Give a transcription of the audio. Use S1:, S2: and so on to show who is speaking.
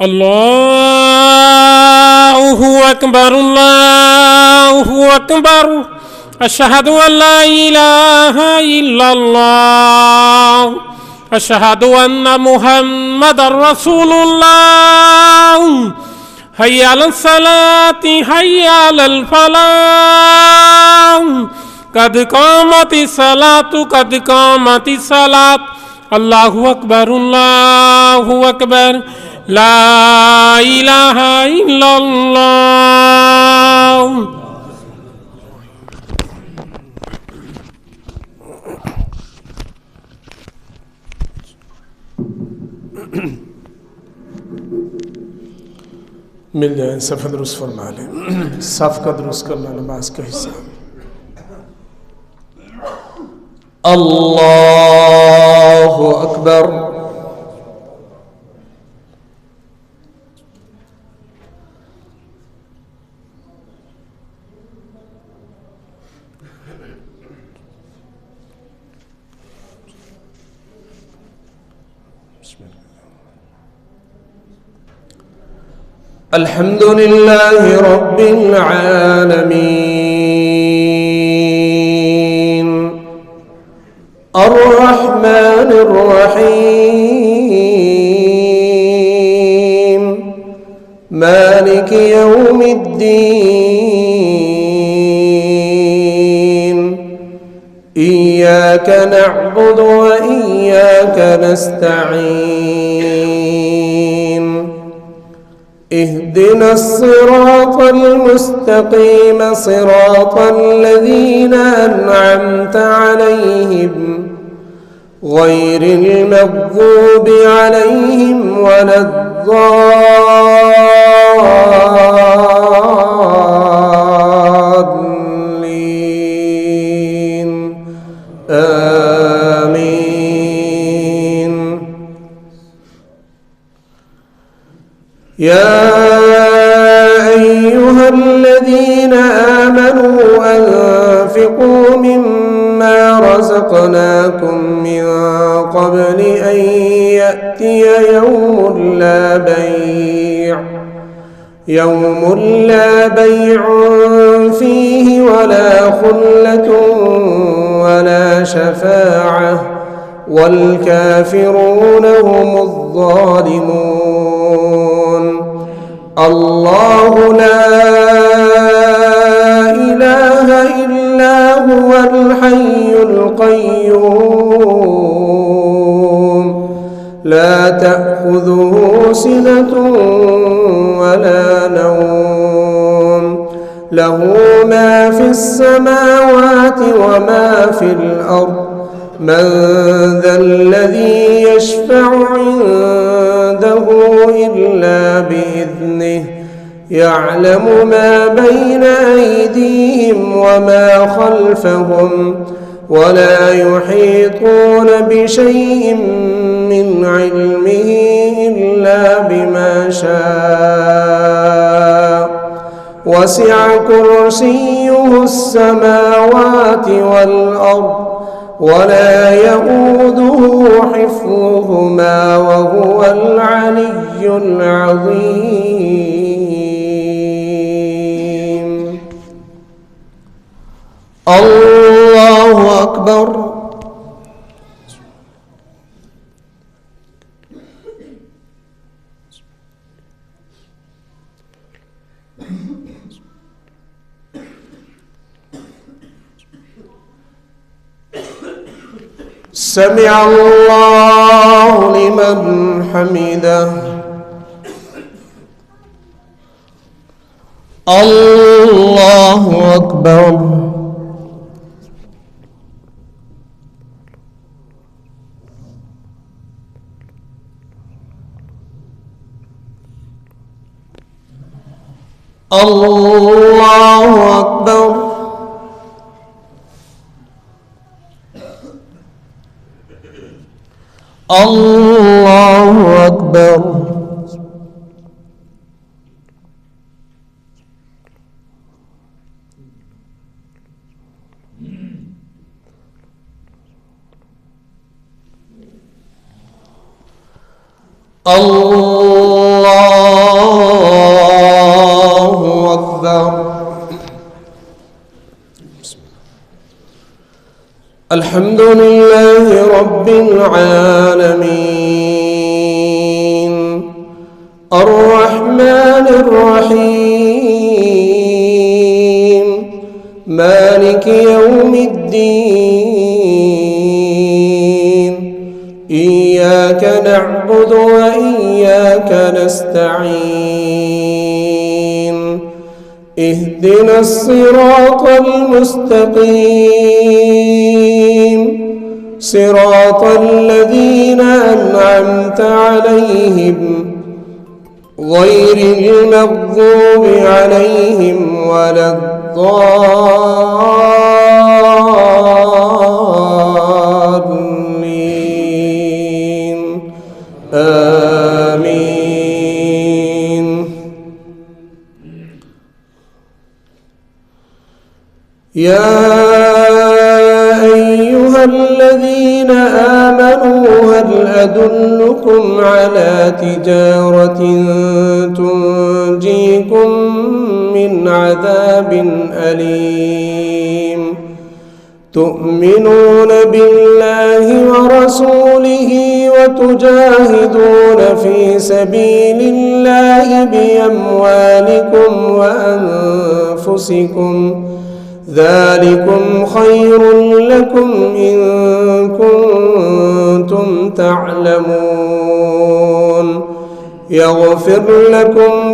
S1: الله أكبر الله أكبر أشهد أن لا إله إلا الله أشهد أن محمد رسول الله حي على الصلاة حي على الفلاح قد قامت الصلاة قد قامت الصلاة الله أكبر الله أكبر لا إله إلا الله. मिल जाए सफ़ दुरुस्त फरमा लें, सफ़ का दुरुस्त करना नमाज का हिस्सा।
S2: अल्लाहु अकबर। الحمد لله رب العالمين الرحمن الرحيم مالك يوم الدين إياك نعبد وإياك نستعين اهدنا الصراط المستقيم صراط الذين أنعمت عليهم غير المغضوب عليهم ولا الضالين آمين. يا أيها الذين آمنوا أنفقوا مما رزقناكم من قبل أن يأتي يوم لا بيع فيه ولا خلة ولا شفاعة والكافرون هم الظالمون. الله لا إله إلا هو الحي القيوم لا تأخذه سنة ولا نوم له ما في السماوات وما في الأرض من ذا الذي يشفع عنده إلا بإذنه يعلم ما بين أيديهم وما خلفهم ولا يحيطون بشيء من علمه إلا بما شاء وسع كرسيه السماوات والأرض ولا يؤوده حفظهما وهو العلي العظيم. الله أكبر. سمع الله لمن حمده. الله أكبر. الله أكبر. الله أكبر. الله أكبر. الحمد لله رب العالمين الرحمن الرحيم مالك يوم الدين إياك نعبد وإياك نستعين اهدنا الصراط المستقيم صراط الذين أنعمت عليهم غير المغضوب عليهم ولا الضالين آمين. يا أيها الذين آمنوا هل أدلكم على تجارة تنجيكم من عذاب أليم تؤمنون بالله ورسوله وتجاهدون في سبيل الله بأموالكم وأنفسكم ذلكم خير لكم إن كنتم تعلمون يغفر لكم